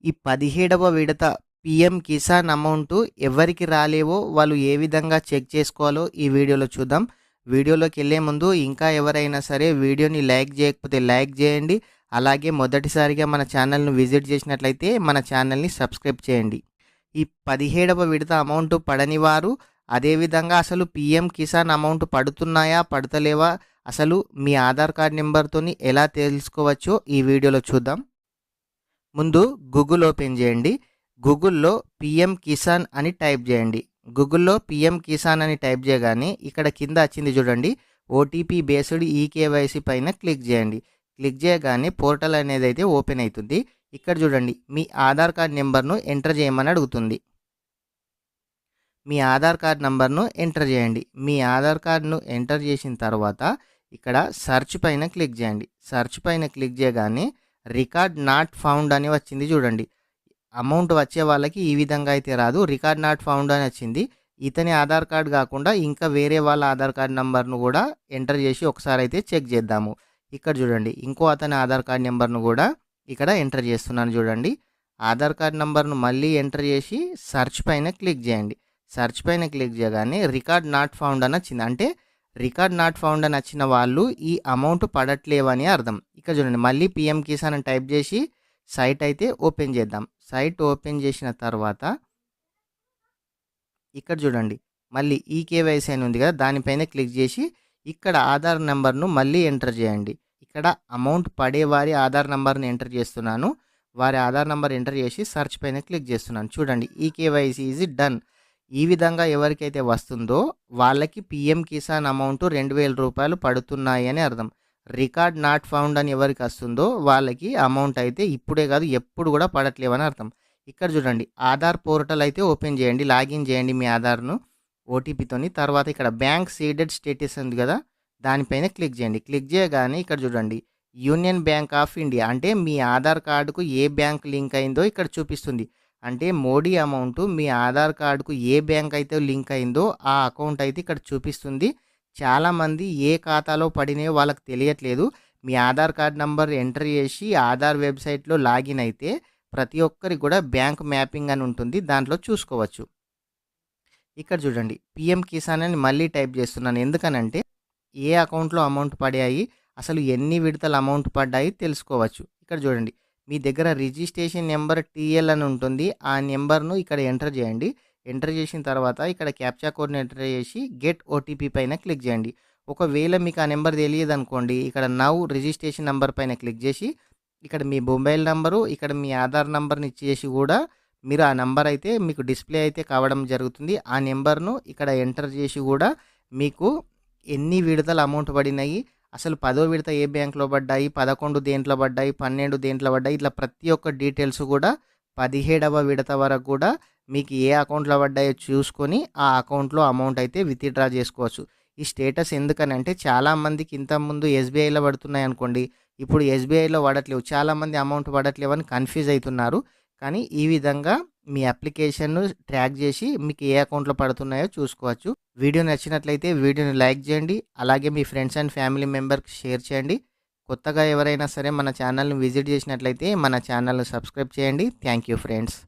ఈ 17వ విడత PM Kisan amount ఎవరికి రాలేవో వాళ్ళు ఏ విధంగా చెక్ చేసుకోవాలో ఈ వీడియోలో చూద్దాం. వీడియోలోకి వెళ్ళే ముందు ఇంకా ఎవరైనా సరే వీడియోని లైక్ చేయకపోతే లైక్ చేయండి. అలాగే మొదటిసారిగా మన ఛానల్ను విజిట్ చేసినట్లయితే మన ఛానల్ని సబ్స్క్రైబ్ చేయండి. ఈ 17వ విడత అమౌంట్ పడని వారు, అదేవిధంగా అసలు పీఎం కిసాన్ అమౌంట్ పడుతున్నాయా పడతలేవా, అసలు మీ ఆధార్ కార్డ్ నెంబర్తోని ఎలా తెలుసుకోవచ్చో ఈ వీడియోలో చూద్దాం. ముందు గూగుల్ ఓపెన్ చేయండి. గూగుల్లో పీఎం కిసాన్ అని టైప్ చేయండి. గూగుల్లో పీఎం కిసాన్ అని టైప్ చేయగానే ఇక్కడ కింద వచ్చింది చూడండి, ఓటీపీ బేస్డ్ ఈకేవైసీ పైన క్లిక్ చేయండి. క్లిక్ చేయగానే పోర్టల్ అనేది అయితే ఓపెన్ అవుతుంది. ఇక్కడ చూడండి, మీ ఆధార్ కార్డ్ నెంబర్ను ఎంటర్ చేయమని అడుగుతుంది. మీ ఆధార్ కార్డ్ నెంబర్ను ఎంటర్ చేయండి. మీ ఆధార్ కార్డును ఎంటర్ చేసిన తర్వాత ఇక్కడ సెర్చ్ పైన క్లిక్ చేయండి. సెర్చ్ పైన క్లిక్ చేయగానే రికార్డ్ నాట్ ఫౌండ్ అని వచ్చింది చూడండి. అమౌంట్ వచ్చే వాళ్ళకి ఈ విధంగా అయితే రాదు, రికార్డ్ నాట్ ఫౌండ్ అని వచ్చింది. ఇతని ఆధార్ కార్డ్ కాకుండా ఇంకా వేరే వాళ్ళ ఆధార్ కార్డ్ నెంబర్ను కూడా ఎంటర్ చేసి ఒకసారి అయితే చెక్ చేద్దాము. ఇక్కడ చూడండి, ఇంకో అతని ఆధార్ కార్డ్ నెంబర్ను కూడా ఇక్కడ ఎంటర్ చేస్తున్నాను చూడండి. ఆధార్ కార్డ్ నెంబర్ను మళ్ళీ ఎంటర్ చేసి సెర్చ్ పైన క్లిక్ చేయండి. సెర్చ్ పైన క్లిక్ చేయగానే రికార్డ్ నాట్ ఫౌండ్ అని వచ్చింది. అంటే రికార్డ్ నాట్ ఫౌండ్ అని వచ్చిన వాళ్ళు ఈ అమౌంట్ పడట్లేవని అర్థం. ఇక్కడ చూడండి, మళ్ళీ పీఎం కిసాన్ అని టైప్ చేసి సైట్ అయితే ఓపెన్ చేద్దాం. సైట్ ఓపెన్ చేసిన తర్వాత ఇక్కడ చూడండి, మళ్ళీ ఈకేవైసీ అని ఉంది కదా, దానిపైన క్లిక్ చేసి ఇక్కడ ఆధార్ నెంబర్ను మళ్ళీ ఎంటర్ చేయండి. ఇక్కడ అమౌంట్ పడే వారి ఆధార్ నెంబర్ని ఎంటర్ చేస్తున్నాను. వారి ఆధార్ నెంబర్ ఎంటర్ చేసి సెర్చ్ పైన క్లిక్ చేస్తున్నాను. చూడండి, ఈకేవైసీ ఈజ్ డన్. ఈ విధంగా ఎవరికైతే వస్తుందో వాళ్ళకి పీఎం కిసాన్ అమౌంట్ 2000 రూపాయలు పడుతున్నాయి అని అర్థం. రికార్డ్ నాట్ ఫౌండ్ అని ఎవరికి వస్తుందో వాళ్ళకి అమౌంట్ అయితే ఇప్పుడే కాదు ఎప్పుడు కూడా పడట్లేవని అర్థం. ఇక్కడ చూడండి, ఆధార్ పోర్టల్ అయితే ఓపెన్ చేయండి. లాగిన్ చేయండి మీ ఆధార్ను ఓటీపీతోని. తర్వాత ఇక్కడ బ్యాంక్ సీడెడ్ స్టేటస్ ఉంది కదా, దానిపైన క్లిక్ చేయండి. క్లిక్ చేయగానే ఇక్కడ చూడండి, యూనియన్ బ్యాంక్ ఆఫ్ ఇండియా అంటే మీ ఆధార్ కార్డుకు ఏ బ్యాంక్ లింక్ అయిందో ఇక్కడ చూపిస్తుంది. అంటే మోడీ అమౌంట్ మీ ఆధార్ కార్డుకు ఏ బ్యాంక్ అయితే లింక్ అయిందో ఆ అకౌంట్ అయితే ఇక్కడ చూపిస్తుంది. చాలామంది ఏ ఖాతాలో పడినాయో వాళ్ళకి తెలియట్లేదు. మీ ఆధార్ కార్డ్ నెంబర్ ఎంటర్ చేసి ఆధార్ వెబ్సైట్లో లాగిన్ అయితే ప్రతి ఒక్కరికి కూడా బ్యాంక్ మ్యాపింగ్ అని ఉంటుంది, దాంట్లో చూసుకోవచ్చు. ఇక్కడ చూడండి, పీఎం కిసాన్ అని మళ్ళీ టైప్ చేస్తున్నాను. ఎందుకనంటే ఏ అకౌంట్లో అమౌంట్ పడాయి, అసలు ఎన్ని విడతలు అమౌంట్ పడ్డాయి తెలుసుకోవచ్చు. ఇక్కడ చూడండి, మీ దగ్గర రిజిస్ట్రేషన్ నెంబర్ టీఎల్ అని ఉంటుంది, ఆ నెంబర్ను ఇక్కడ ఎంటర్ చేయండి. ఎంటర్ చేసిన తర్వాత ఇక్కడ క్యాప్చా కోడ్ని ఎంటర్ చేసి గెట్ ఓటీపీ పైన క్లిక్ చేయండి. ఒకవేళ మీకు ఆ నెంబర్ తెలియదు అనుకోండి, ఇక్కడ నౌ రిజిస్ట్రేషన్ నెంబర్ పైన క్లిక్ చేసి ఇక్కడ మీ మొబైల్ నెంబరు, ఇక్కడ మీ ఆధార్ నెంబర్ని ఇచ్చేసి కూడా మీరు ఆ నెంబర్ అయితే మీకు డిస్ప్లే అయితే కావడం జరుగుతుంది. ఆ నెంబర్ను ఇక్కడ ఎంటర్ చేసి కూడా మీకు ఎన్ని విడతలు అమౌంట్ పడినాయి, అసలు 10వ విడత ఏ బ్యాంక్లో పడ్డాయి, 11 దేంట్లో పడ్డాయి, 12 దేంట్లో పడ్డాయి, ఇట్లా ప్రతి ఒక్క డీటెయిల్స్ కూడా 17వ విడత వరకు కూడా మీకు ఏ అకౌంట్లో పడ్డాయో చూసుకొని ఆ అకౌంట్లో అమౌంట్ అయితే విత్డ్రా చేసుకోవచ్చు. ఈ స్టేటస్ ఎందుకనంటే చాలామందికి ఇంతకుముందు ఎస్బీఐలో పడుతున్నాయి అనుకోండి, ఇప్పుడు ఎస్బీఐలో పడట్లేవు, చాలామంది అమౌంట్ పడట్లేవు అని కన్ఫ్యూజ్ అవుతున్నారు. కానీ ఈ విధంగా మీ అప్లికేషన్ను ట్రాక్ చేసి మీకు ఏ అకౌంట్లో పడుతున్నాయో చూసుకోవచ్చు. వీడియో నచ్చినట్లయితే వీడియోని లైక్ చేయండి. అలాగే మీ ఫ్రెండ్స్ అండ్ ఫ్యామిలీ మెంబర్కి షేర్ చేయండి. కొత్తగా ఎవరైనా సరే మన ఛానల్ని విజిట్ చేసినట్లయితే మన ఛానల్ని సబ్స్క్రైబ్ చేయండి. Thank you friends.